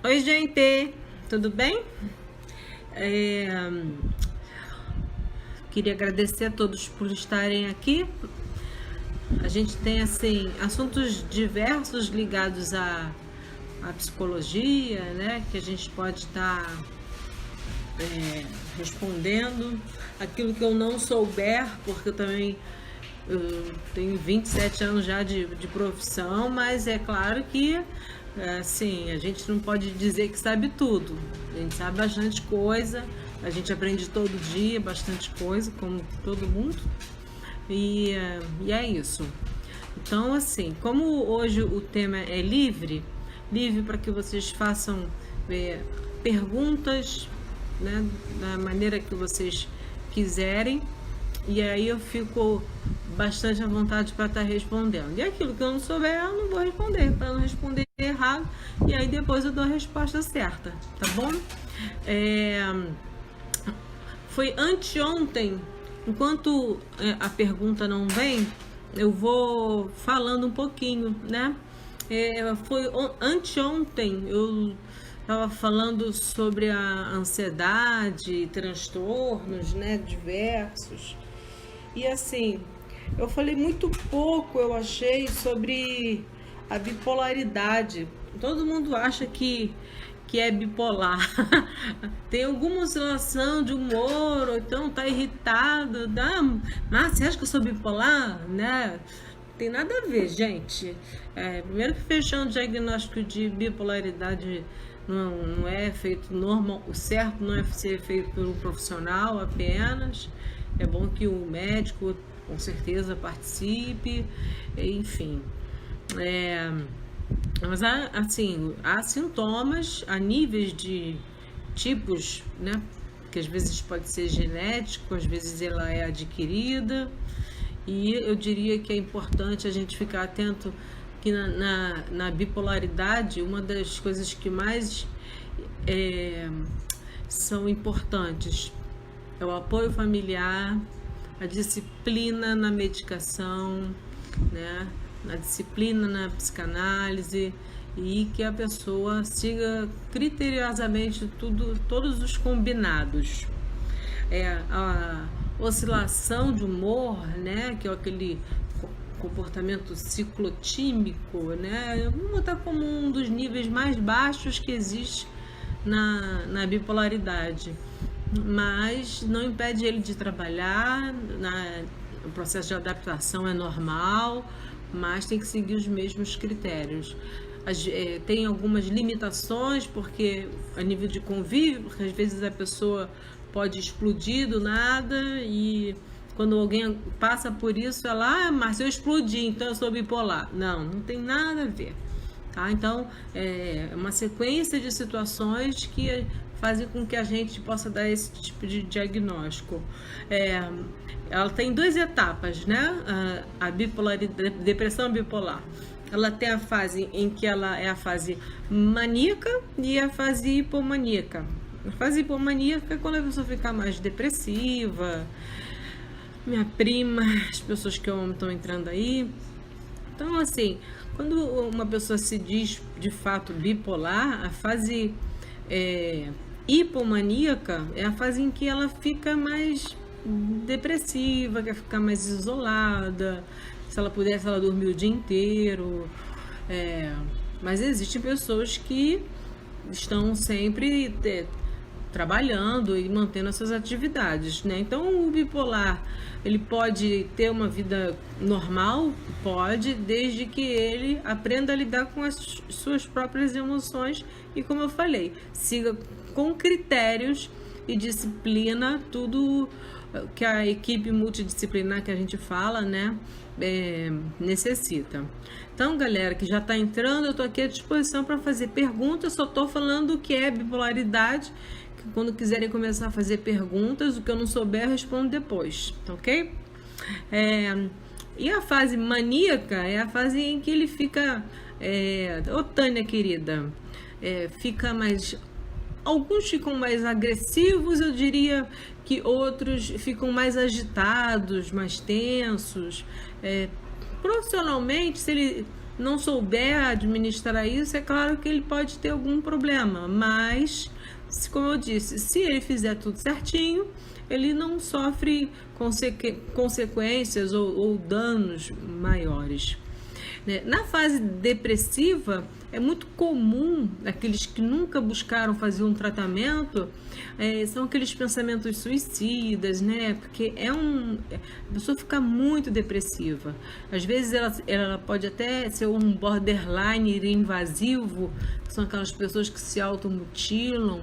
Oi, gente, tudo bem? É, Queria agradecer a todos por estarem aqui. A gente tem assim assuntos diversos ligados à psicologia, né? Que a gente pode estar respondendo. Aquilo que eu não souber, porque eu tenho 27 anos já de profissão, mas é claro que assim, a gente não pode dizer que sabe tudo. A gente sabe bastante coisa, a gente aprende todo dia bastante coisa, como todo mundo. E é isso. Então, assim, como hoje o tema é livre para que vocês façam perguntas, né, da maneira que vocês quiserem, e aí eu fico bastante à vontade para estar respondendo. E aquilo que eu não souber, eu não vou responder, para não responder errado, e aí depois eu dou a resposta certa, tá bom? Foi anteontem, enquanto a pergunta não vem, eu vou falando um pouquinho, né? Foi anteontem, eu estava falando sobre a ansiedade, transtornos, né, diversos. E assim, eu falei muito pouco, eu achei, sobre a bipolaridade. Todo mundo acha que é bipolar. Tem alguma oscilação de humor, ou então tá irritado. Mas você acha que eu sou bipolar? Né? Tem nada a ver, gente. Primeiro que fechar um diagnóstico de bipolaridade não é feito normal, o certo não é ser feito por um profissional apenas. É bom que o médico com certeza participe, enfim. Mas assim, há sintomas, há níveis de tipos, né? Que às vezes pode ser genético, às vezes ela é adquirida. E eu diria que é importante a gente ficar atento que na bipolaridade, uma das coisas que mais são importantes é o apoio familiar, a disciplina na medicação, né? Na disciplina na psicanálise, e que a pessoa siga criteriosamente todos os combinados. A oscilação de humor, né, que é aquele comportamento ciclotímico, né, vamos botar como um dos níveis mais baixos que existe na bipolaridade, mas não impede ele de trabalhar, o processo de adaptação é normal, mas tem que seguir os mesmos critérios. Tem algumas limitações, porque a nível de convívio, porque às vezes a pessoa pode explodir do nada, e quando alguém passa por isso, ela, mas eu explodi, então eu sou bipolar. Não tem nada a ver. Tá? Então, é uma sequência de situações que fazem com que a gente possa dar esse tipo de diagnóstico. Ela tem duas etapas, né? A bipolaridade, depressão bipolar. Ela tem a fase em que ela é a fase maníaca e a fase hipomaníaca. A fase hipomaníaca é quando a pessoa fica mais depressiva. Minha prima, as pessoas que eu amo estão entrando aí. Então, assim, quando uma pessoa se diz de fato bipolar, a fase hipomaníaca é a fase em que ela fica mais depressiva, quer ficar mais isolada. Se ela pudesse, ela dormir o dia inteiro. Mas existem pessoas que estão sempre trabalhando e mantendo as suas atividades, né? Então, o bipolar, ele pode ter uma vida normal? Pode, desde que ele aprenda a lidar com as suas próprias emoções e, como eu falei, siga com critérios e disciplina tudo que a equipe multidisciplinar que a gente fala, né, necessita. Então, galera que já está entrando, eu estou aqui à disposição para fazer perguntas. Só estou falando o que é bipolaridade. Quando quiserem começar a fazer perguntas, o que eu não souber, eu respondo depois, ok? E a fase maníaca é a fase em que ele fica... Ô, Tânia, querida, fica mais... Alguns ficam mais agressivos, eu diria que outros ficam mais agitados, mais tensos. Profissionalmente, se ele não souber administrar isso, é claro que ele pode ter algum problema, mas, como eu disse, se ele fizer tudo certinho, ele não sofre consequências ou danos maiores. Na fase depressiva, é muito comum aqueles que nunca buscaram fazer um tratamento, são aqueles pensamentos suicidas, né? Porque a pessoa fica muito depressiva. Às vezes ela pode até ser um borderline invasivo, que são aquelas pessoas que se automutilam.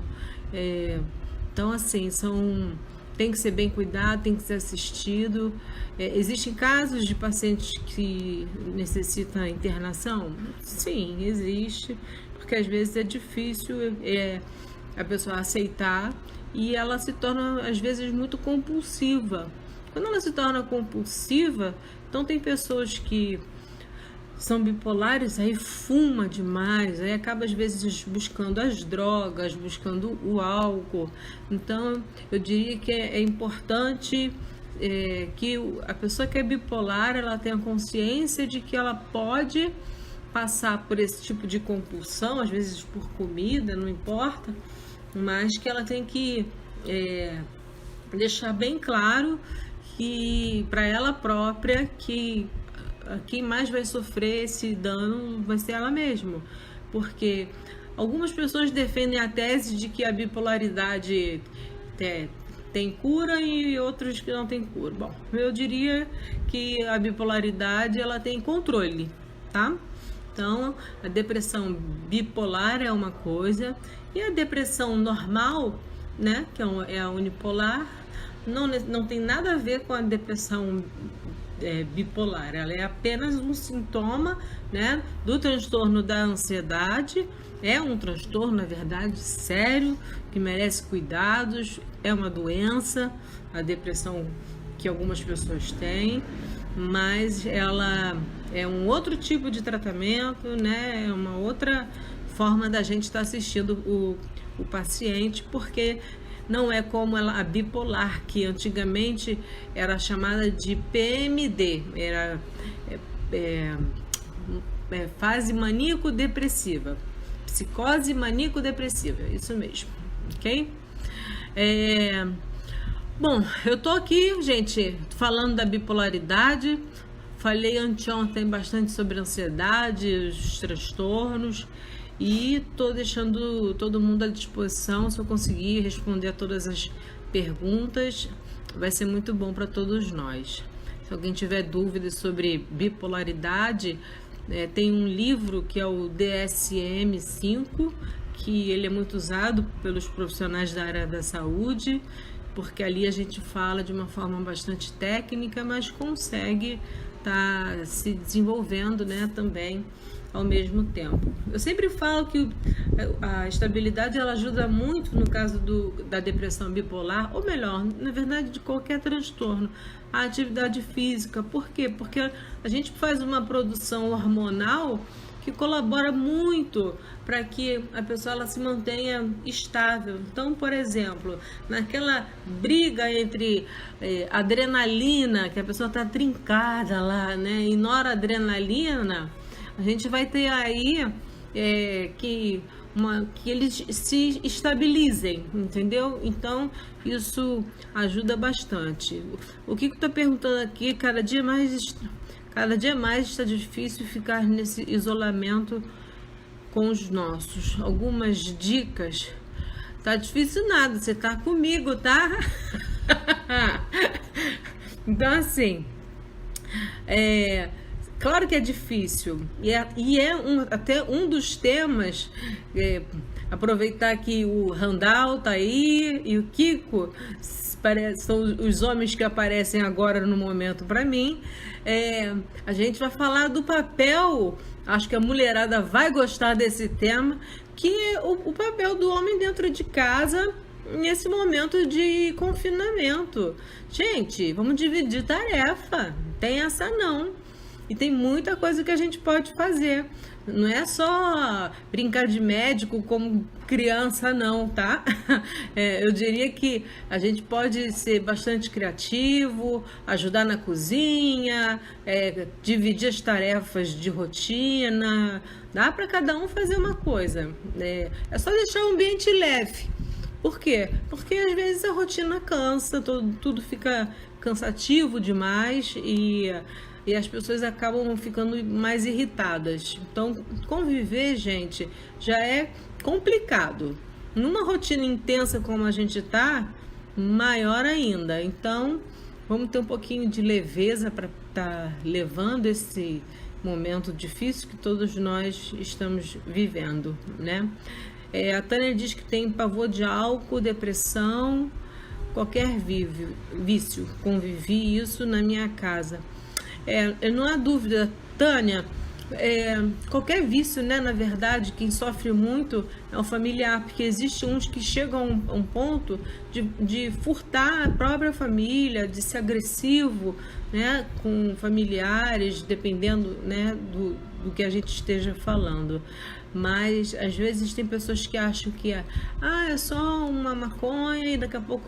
Então, assim, tem que ser bem cuidado, tem que ser assistido. Existem casos de pacientes que necessitam internação? Sim, existe, porque às vezes é difícil a pessoa aceitar e ela se torna, às vezes, muito compulsiva. Quando ela se torna compulsiva, então tem pessoas que são bipolares, aí fuma demais, aí acaba às vezes buscando as drogas, buscando o álcool. Então, eu diria que é importante que a pessoa que é bipolar, ela tenha consciência de que ela pode passar por esse tipo de compulsão, às vezes por comida, não importa, mas que ela tem que deixar bem claro que para ela própria que quem mais vai sofrer esse dano vai ser ela mesma, porque algumas pessoas defendem a tese de que a bipolaridade tem cura e outros que não tem cura. Bom, eu diria que a bipolaridade ela tem controle, tá? Então, a depressão bipolar é uma coisa e a depressão normal, né, que é a unipolar, não tem nada a ver com a depressão bipolar. Ela é apenas um sintoma, né, do transtorno da ansiedade. É um transtorno, na verdade, sério, que merece cuidados. É uma doença, a depressão que algumas pessoas têm, mas ela é um outro tipo de tratamento, né? É uma outra forma da gente estar assistindo o paciente, porque não é como a bipolar, que antigamente era chamada de PMD, era fase maníaco-depressiva, psicose maníaco-depressiva, isso mesmo, ok? Bom, eu tô aqui, gente, falando da bipolaridade, falei anteontem bastante sobre a ansiedade, os transtornos, e tô deixando todo mundo à disposição. Se eu conseguir responder a todas as perguntas, vai ser muito bom para todos nós. Se alguém tiver dúvidas sobre bipolaridade, tem um livro que é o DSM-5, que ele é muito usado pelos profissionais da área da saúde, porque ali a gente fala de uma forma bastante técnica, mas consegue estar se desenvolvendo, né, também ao mesmo tempo. Eu sempre falo que a estabilidade ela ajuda muito no caso da depressão bipolar, ou melhor, na verdade, de qualquer transtorno. A atividade física, por quê? Porque a gente faz uma produção hormonal que colabora muito para que a pessoa ela se mantenha estável. Então, por exemplo, naquela briga entre adrenalina, que a pessoa está trincada lá, né, e noradrenalina, a gente vai ter aí que eles se estabilizem, entendeu? Então, isso ajuda bastante. O que eu estou perguntando aqui, cada dia mais está difícil ficar nesse isolamento com os nossos. Algumas dicas. Tá difícil nada, você tá comigo, tá? Então, assim, claro que é difícil. Até um dos temas, aproveitar que o Randall tá aí e o Kiko, são os homens que aparecem agora no momento para mim. A gente vai falar do papel, acho que a mulherada vai gostar desse tema, que é o papel do homem dentro de casa nesse momento de confinamento. Gente, vamos dividir tarefa, tem essa não. E tem muita coisa que a gente pode fazer. Não é só brincar de médico como criança, não, tá? Eu diria que a gente pode ser bastante criativo, ajudar na cozinha, dividir as tarefas de rotina. Dá para cada um fazer uma coisa. É só deixar o ambiente leve. Por quê? Porque às vezes a rotina cansa, tudo fica cansativo demais e as pessoas acabam ficando mais irritadas. Então, conviver, gente, já é complicado. Numa rotina intensa como a gente está, maior ainda. Então, vamos ter um pouquinho de leveza para estar levando esse momento difícil que todos nós estamos vivendo, né? A Tânia diz que tem pavor de álcool, depressão, qualquer vício. Convivi isso na minha casa. Não há dúvida, Tânia, qualquer vício, né? Na verdade, quem sofre muito é o familiar, porque existem uns que chegam a um ponto de furtar a própria família, de ser agressivo, né? Com familiares, dependendo, né? Do que a gente esteja falando. Mas às vezes tem pessoas que acham que é só uma maconha e daqui a pouco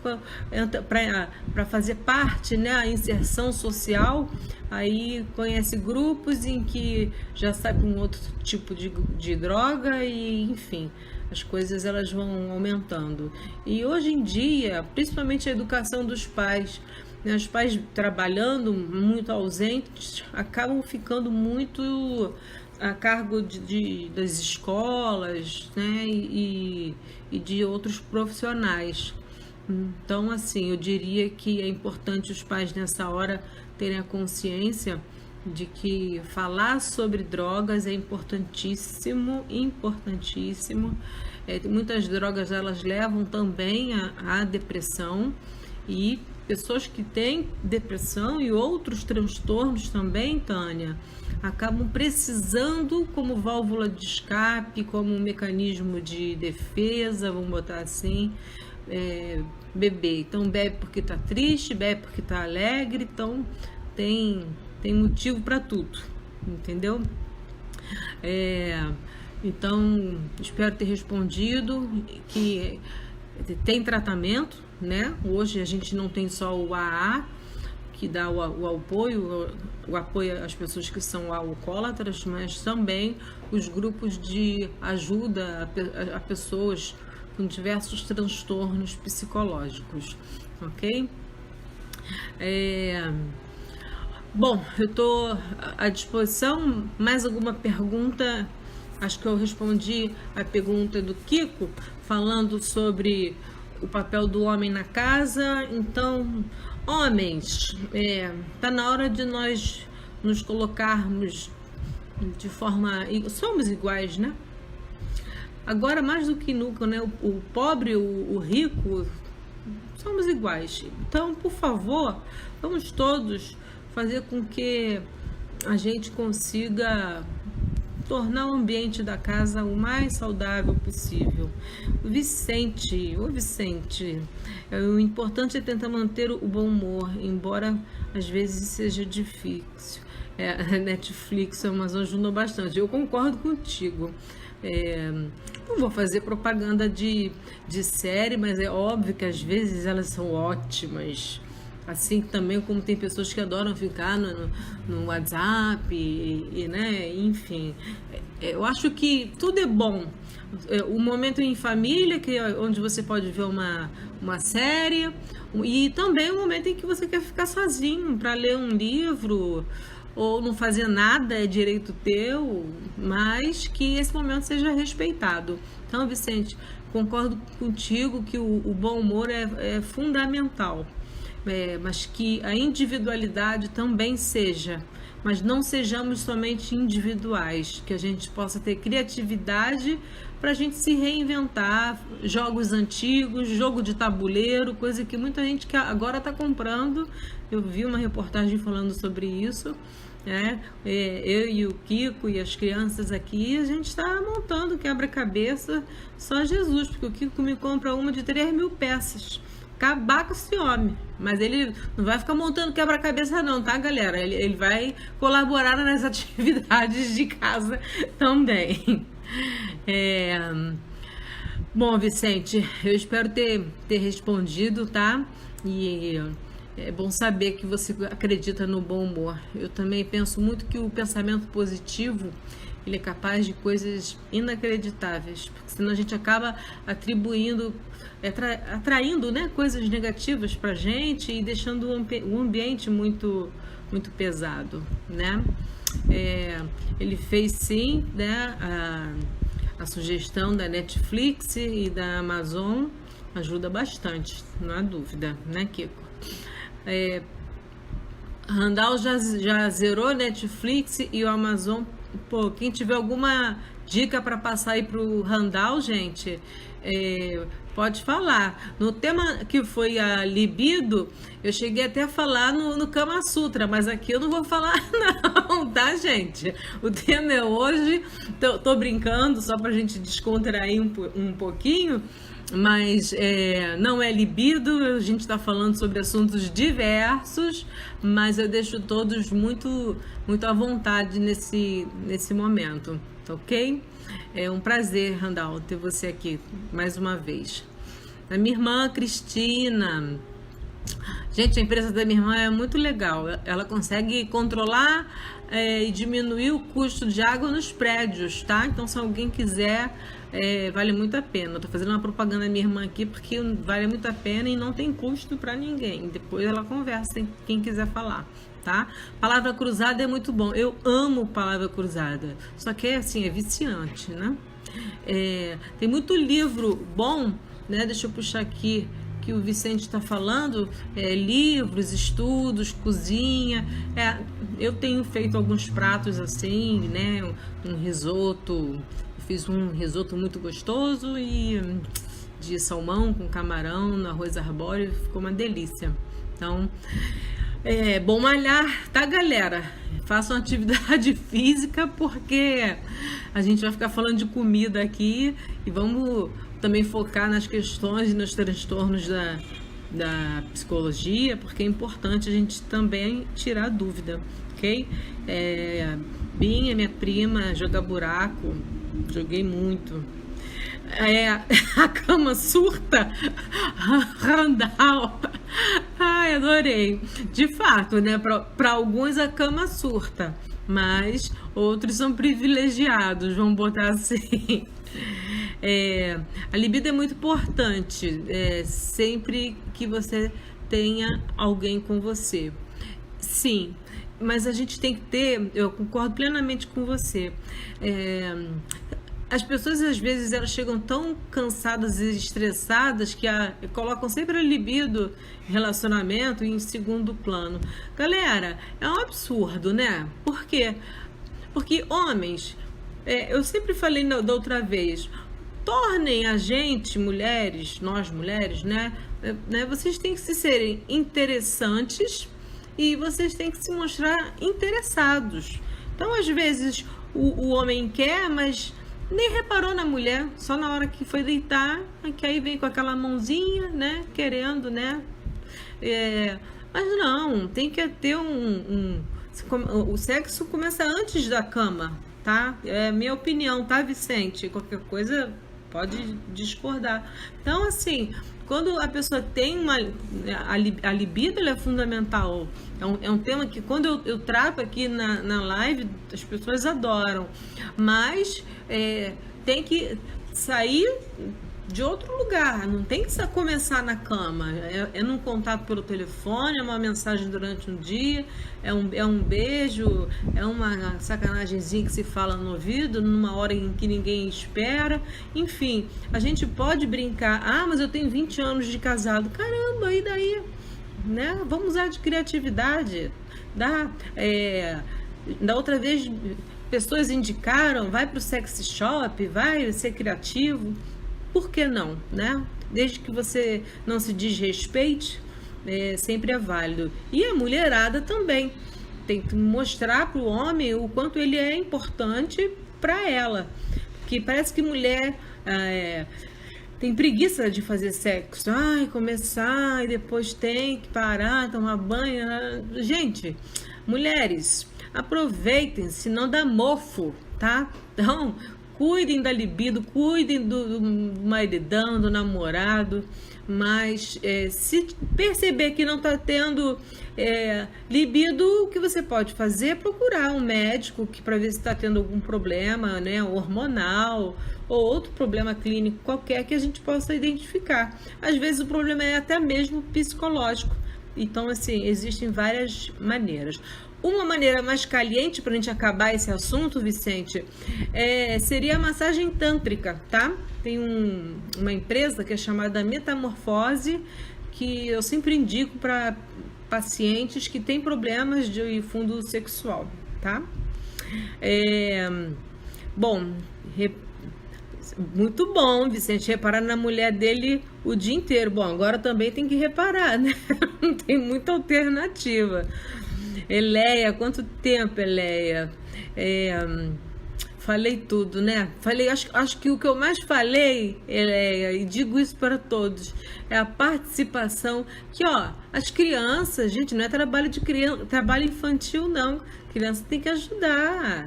entra para fazer parte, né, a inserção social, aí conhece grupos em que já sai para um outro tipo de droga e enfim, as coisas elas vão aumentando. E hoje em dia, principalmente a educação dos pais, né, os pais trabalhando muito ausentes, acabam ficando muito a cargo das escolas, né, e de outros profissionais. Então, assim, eu diria que é importante os pais nessa hora terem a consciência de que falar sobre drogas é importantíssimo, importantíssimo. Muitas drogas elas levam também à depressão, e pessoas que têm depressão e outros transtornos também, Tânia, acabam precisando como válvula de escape, como um mecanismo de defesa, vamos botar assim, beber. Então bebe porque tá triste, bebe porque tá alegre, então tem motivo para tudo, entendeu? Então espero ter respondido que tem tratamento, né? Hoje a gente não tem só o AA, que dá o apoio às pessoas que são alcoólatras, mas também os grupos de ajuda a pessoas com diversos transtornos psicológicos, ok? Bom, eu estou à disposição. Mais alguma pergunta? Acho que eu respondi a pergunta do Kiko, falando sobre o papel do homem na casa. Então, homens, tá na hora de nós nos colocarmos de forma... Somos iguais, né? Agora, mais do que nunca, né? O pobre, o rico, somos iguais. Então, por favor, vamos todos fazer com que a gente consiga tornar o ambiente da casa o mais saudável possível. O Vicente, o importante é tentar manter o bom humor, embora às vezes seja difícil. A Netflix, a Amazon ajudou bastante. Eu concordo contigo. Não vou fazer propaganda de série, mas é óbvio que às vezes elas são ótimas. Assim também como tem pessoas que adoram ficar no WhatsApp, né? Enfim, eu acho que tudo é bom. O momento em família, onde você pode ver uma série, e também o momento em que você quer ficar sozinho para ler um livro ou não fazer nada, é direito teu, mas que esse momento seja respeitado. Então, Vicente, concordo contigo que o bom humor é fundamental. Mas que a individualidade também seja, mas não sejamos somente individuais, que a gente possa ter criatividade para a gente se reinventar, jogos antigos, jogo de tabuleiro, coisa que muita gente que agora está comprando. Eu vi uma reportagem falando sobre isso, né? Eu e o Kiko e as crianças aqui, a gente está montando quebra-cabeça, só Jesus, porque o Kiko me compra uma de 3.000 peças. acabar com esse homem. Mas ele não vai ficar montando quebra-cabeça não, tá, galera? Ele vai colaborar nas atividades de casa também. Bom, Vicente, eu espero ter respondido, tá? E é bom saber que você acredita no bom humor. Eu também penso muito que o pensamento positivo, ele é capaz de coisas inacreditáveis, porque senão a gente acaba atraindo, né, coisas negativas pra gente e deixando o ambiente muito, muito pesado, né? Ele fez sim, né, a sugestão da Netflix e da Amazon ajuda bastante, não há dúvida, né, Kiko? Randall já zerou Netflix e o Amazon. Pô, quem tiver alguma dica para passar aí pro Randall, gente, pode falar. No tema que foi a libido, eu cheguei até a falar no Kama Sutra, mas aqui eu não vou falar não, tá, gente? O tema é hoje, tô brincando só pra gente descontrair um pouquinho, mas não é libido, a gente está falando sobre assuntos diversos, mas eu deixo todos muito, muito à vontade nesse momento, ok? É um prazer, Randall, ter você aqui mais uma vez. A minha irmã Cristina, gente, a empresa da minha irmã é muito legal, ela consegue controlar e diminuir o custo de água nos prédios, tá? Então, se alguém quiser, vale muito a pena. Eu tô fazendo uma propaganda da minha irmã aqui porque vale muito a pena e não tem custo para ninguém. Depois ela conversa, quem quiser falar, tá? Palavra cruzada é muito bom. Eu amo palavra cruzada. Só que assim, é viciante, né? Tem muito livro bom, né? Deixa eu puxar aqui que o Vicente está falando, livros, estudos, cozinha. Eu tenho feito alguns pratos assim, né? Um risoto. Fiz um risoto muito gostoso e de salmão com camarão no arroz arbóreo, ficou uma delícia. Então, é bom malhar, tá, galera? Façam atividade física porque a gente vai ficar falando de comida aqui e vamos também focar nas questões e nos transtornos da psicologia, porque é importante a gente também tirar dúvida, ok? Binha, minha prima, joga buraco. Joguei muito. A cama surta. Randall. Ai, adorei. De fato, né? Para alguns a cama surta, mas outros são privilegiados, vamos botar assim. A libido é muito importante, sempre que você tenha alguém com você. Sim, mas a gente tem que ter, eu concordo plenamente com você, as pessoas às vezes elas chegam tão cansadas e estressadas que colocam sempre a libido em relacionamento em segundo plano. Galera, é um absurdo, né? Por quê? Porque homens, eu sempre falei da outra vez, tornem a gente, mulheres, nós mulheres, né? Vocês têm que se serem interessantes e vocês têm que se mostrar interessados. Então, às vezes, o homem quer, mas nem reparou na mulher, só na hora que foi deitar, que aí vem com aquela mãozinha, né, querendo, né, mas não, tem que ter o sexo começa antes da cama, tá? É minha opinião, tá, Vicente? Qualquer coisa pode discordar. Então, assim, quando a pessoa tem a libido, ela é fundamental. É um tema que quando eu trato aqui na live, as pessoas adoram. Mas tem que sair de outro lugar, não tem que começar na cama. É num contato pelo telefone, é uma mensagem durante um dia, é um beijo, é uma sacanagemzinha que se fala no ouvido, numa hora em que ninguém espera. Enfim, a gente pode brincar. Ah, mas eu tenho 20 anos de casado. Caramba, e daí? Né? Vamos usar de criatividade. Da outra vez, pessoas indicaram, vai para o sex shop, vai ser criativo. Por que não, né? Desde que você não se desrespeite, sempre é válido. E a mulherada também tem que mostrar para o homem o quanto ele é importante para ela. Porque parece que mulher tem preguiça de fazer sexo. Ai, começar e depois tem que parar, tomar banho. Gente, mulheres, aproveitem, senão dá mofo, tá? Então, cuidem da libido, cuidem do maridão, do namorado, mas se perceber que não está tendo libido, o que você pode fazer é procurar um médico para ver se está tendo algum problema, né, hormonal ou outro problema clínico qualquer que a gente possa identificar. Às vezes o problema é até mesmo psicológico. Então, assim, existem várias maneiras. Uma maneira mais caliente para a gente acabar esse assunto, Vicente, seria a massagem tântrica, tá? Tem uma empresa que é chamada Metamorfose, que eu sempre indico para pacientes que têm problemas de fundo sexual, tá? Bom, muito bom, Vicente, reparar na mulher dele o dia inteiro. Bom, agora também tem que reparar, né? Não tem muita alternativa. Eleia, quanto tempo, Eleia? Falei tudo, né? Acho que o que eu mais falei, Eleia, e digo isso para todos, é a participação. Que, ó, as crianças, gente, não é trabalho de criança, trabalho infantil, não. Criança tem que ajudar,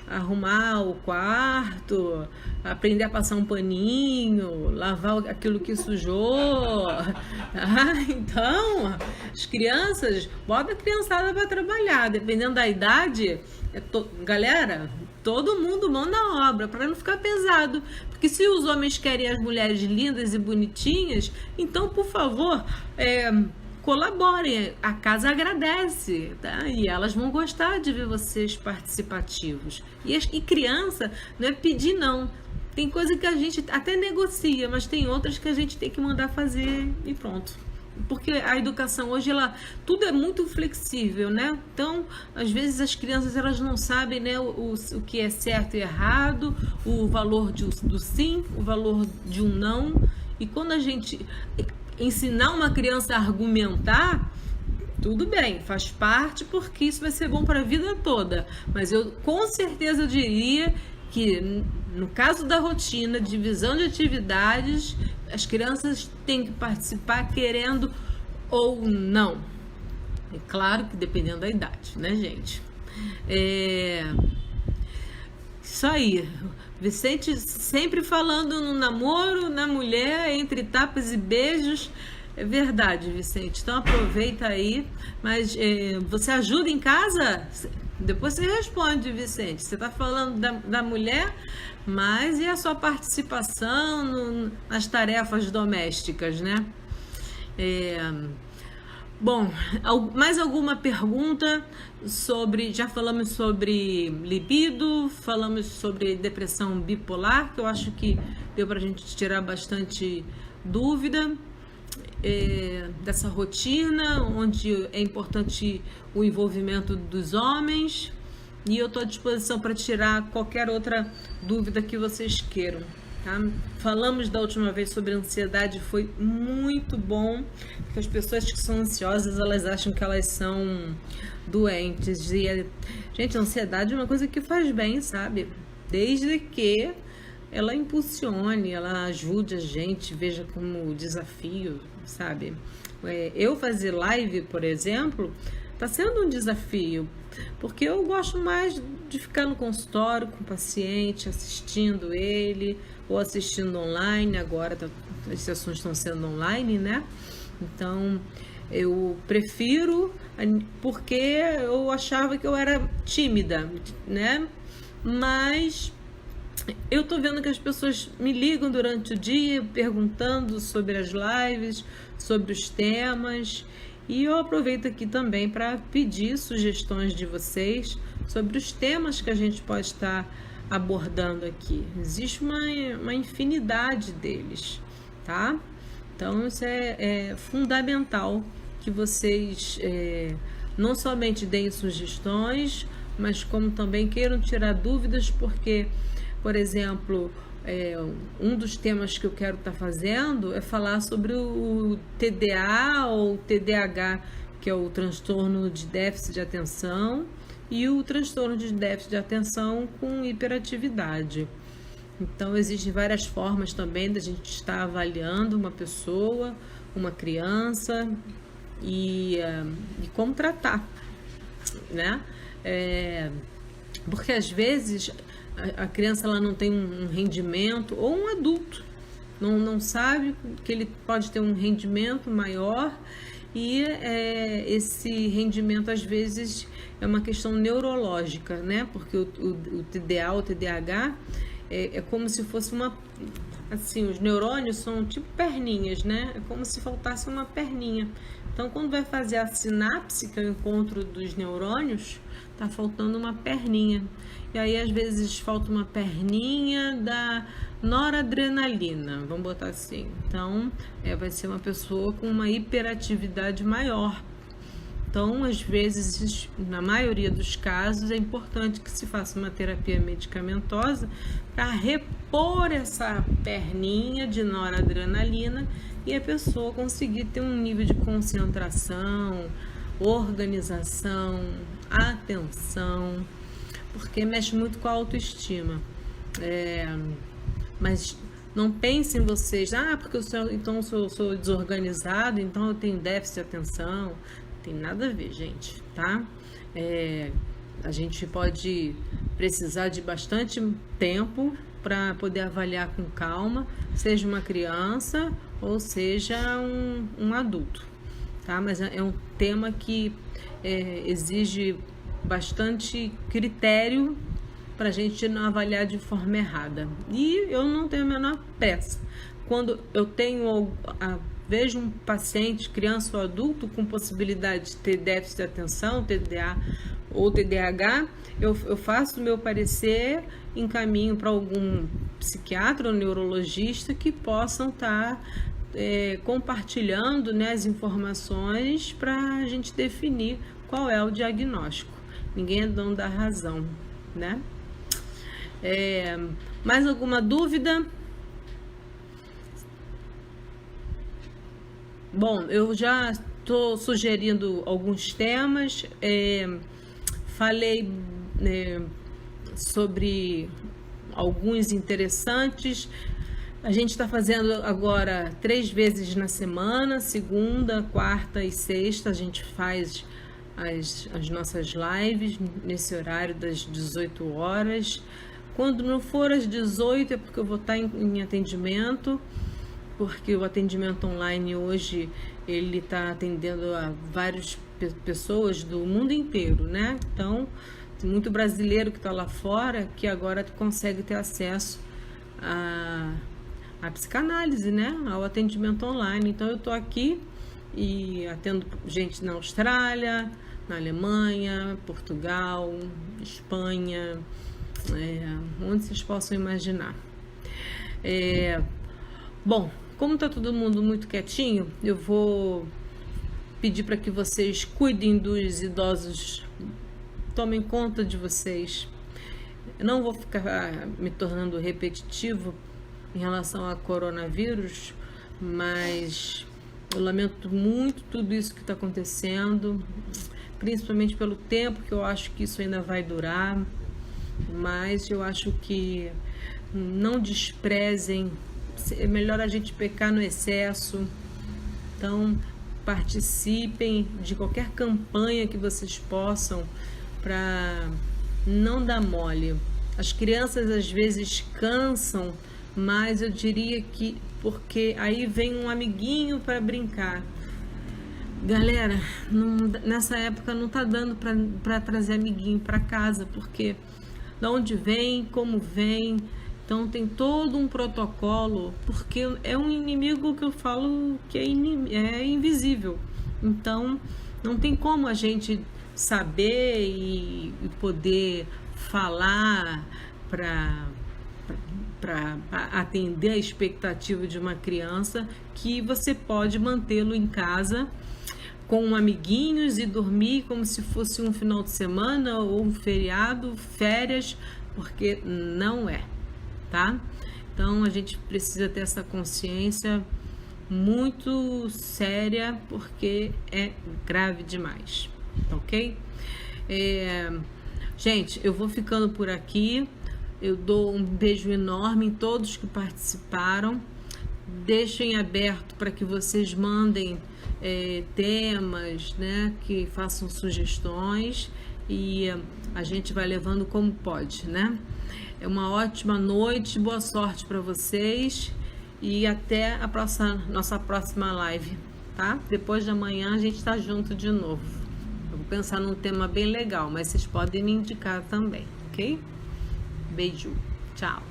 arrumar o quarto, aprender a passar um paninho, lavar aquilo que sujou. Então, as crianças, bota a criançada para trabalhar, dependendo da idade, galera, todo mundo mão na obra, para não ficar pesado. Porque se os homens querem as mulheres lindas e bonitinhas, então, por favor, colaborem, a casa agradece, tá? E elas vão gostar de ver vocês participativos. E criança não é pedir, não. Tem coisa que a gente até negocia, mas tem outras que a gente tem que mandar fazer e pronto. Porque a educação hoje, tudo é muito flexível, né? Então, às vezes as crianças elas não sabem, né, o que é certo e errado, o valor do sim, o valor de um não. E quando a gente ensinar uma criança a argumentar, tudo bem, faz parte, porque isso vai ser bom para a vida toda. Mas eu com certeza diria que no caso da rotina, divisão de atividades, as crianças têm que participar querendo ou não. É claro que dependendo da idade, né, gente? Isso aí. Vicente sempre falando no namoro, na mulher, entre tapas e beijos. É verdade, Vicente. Então aproveita aí. Mas você ajuda em casa? Depois você responde, Vicente. Você está falando da mulher, mas e a sua participação nas tarefas domésticas, né? Bom, mais alguma pergunta sobre... Já falamos sobre libido, falamos sobre depressão bipolar, que eu acho que deu para a gente tirar bastante dúvida dessa rotina, onde é importante o envolvimento dos homens. E eu estou à disposição para tirar qualquer outra dúvida que vocês queiram. Tá? Falamos da última vez sobre ansiedade, foi muito bom, porque as pessoas que são ansiosas, elas acham que elas são doentes. E, gente, a ansiedade é uma coisa que faz bem, sabe? Desde que ela impulsione, ela ajude a gente, veja como desafio, sabe? Eu fazer live, por exemplo, está sendo um desafio, porque eu gosto mais de ficar no consultório com o paciente, assistindo ele, ou assistindo online. Agora as sessões estão sendo online, né? Então eu prefiro, porque eu achava que eu era tímida, né? Mas eu tô vendo que as pessoas me ligam durante o dia perguntando sobre as lives, sobre os temas, e eu aproveito aqui também para pedir sugestões de vocês sobre os temas que a gente pode estar abordando aqui. Existe uma infinidade deles, tá? Então isso é fundamental que vocês não somente deem sugestões, mas como também queiram tirar dúvidas, porque, por exemplo, um dos temas que eu quero estar fazendo é falar sobre o TDA ou TDAH, que é o transtorno de déficit de atenção, e o transtorno de déficit de atenção com hiperatividade. Então, existem várias formas também da gente estar avaliando uma pessoa, uma criança e como tratar, né? Porque às vezes a criança ela não tem um rendimento, ou um adulto não sabe que ele pode ter um rendimento maior e esse rendimento às vezes é uma questão neurológica, né? Porque o TDA, o TDAH é como se fosse assim, os neurônios são tipo perninhas, né? É como se faltasse uma perninha. Então, quando vai fazer a sinapse, que é o encontro dos neurônios, tá faltando uma perninha. E aí, às vezes, falta uma perninha da noradrenalina, vamos botar assim. Então, vai ser uma pessoa com uma hiperatividade maior. Então, às vezes, na maioria dos casos, é importante que se faça uma terapia medicamentosa para repor essa perninha de noradrenalina e a pessoa conseguir ter um nível de concentração, organização, atenção, porque mexe muito com a autoestima. Mas não pensem vocês, porque eu sou desorganizado, então eu tenho déficit de atenção. Tem nada a ver, gente, tá? A gente pode precisar de bastante tempo para poder avaliar com calma, seja uma criança ou seja um adulto, tá? Mas é um tema que exige bastante critério para a gente não avaliar de forma errada. E eu não tenho a menor pressa. Quando eu vejo um paciente, criança ou adulto, com possibilidade de ter déficit de atenção, TDA ou TDAH, eu faço o meu parecer, encaminho para algum psiquiatra ou neurologista que possam estar compartilhando, né, as informações para a gente definir qual é o diagnóstico. Ninguém é dono da razão, né? Mais alguma dúvida? Bom, eu já estou sugerindo alguns temas, falei sobre alguns interessantes. A gente está fazendo agora 3 vezes na semana, segunda, quarta e sexta, a gente faz as nossas lives nesse horário das 18 horas. Quando não for às 18 é porque eu vou estar em atendimento, porque o atendimento online hoje ele está atendendo a várias pessoas do mundo inteiro, né? Então, tem muito brasileiro que está lá fora que agora consegue ter acesso à psicanálise, né? Ao atendimento online. Então, eu estou aqui e atendo gente na Austrália, na Alemanha, Portugal, Espanha, onde vocês possam imaginar. Bom, como está todo mundo muito quietinho, eu vou pedir para que vocês cuidem dos idosos, tomem conta de vocês. Eu não vou ficar me tornando repetitivo em relação a coronavírus, mas eu lamento muito tudo isso que está acontecendo, principalmente pelo tempo que eu acho que isso ainda vai durar, mas eu acho que não desprezem. É melhor a gente pecar no excesso. Então, participem de qualquer campanha que vocês possam para não dar mole. As crianças às vezes cansam, mas eu diria que porque aí vem um amiguinho para brincar. Galera, nessa época não tá dando para trazer amiguinho para casa, porque de onde vem, como vem. Então tem todo um protocolo, porque é um inimigo que eu falo que é invisível. Então não tem como a gente saber e poder falar para atender a expectativa de uma criança que você pode mantê-lo em casa com amiguinhos e dormir como se fosse um final de semana ou um feriado, férias, porque não é. Tá? Então a gente precisa ter essa consciência muito séria, porque é grave demais, ok? Gente, eu vou ficando por aqui. Eu dou um beijo enorme em todos que participaram. Deixo em aberto para que vocês mandem temas, né, que façam sugestões, e a gente vai levando como pode, né? É uma ótima noite, boa sorte para vocês e até a nossa próxima live, tá? Depois de amanhã a gente está junto de novo. Eu vou pensar num tema bem legal, mas vocês podem me indicar também, ok? Beijo, tchau!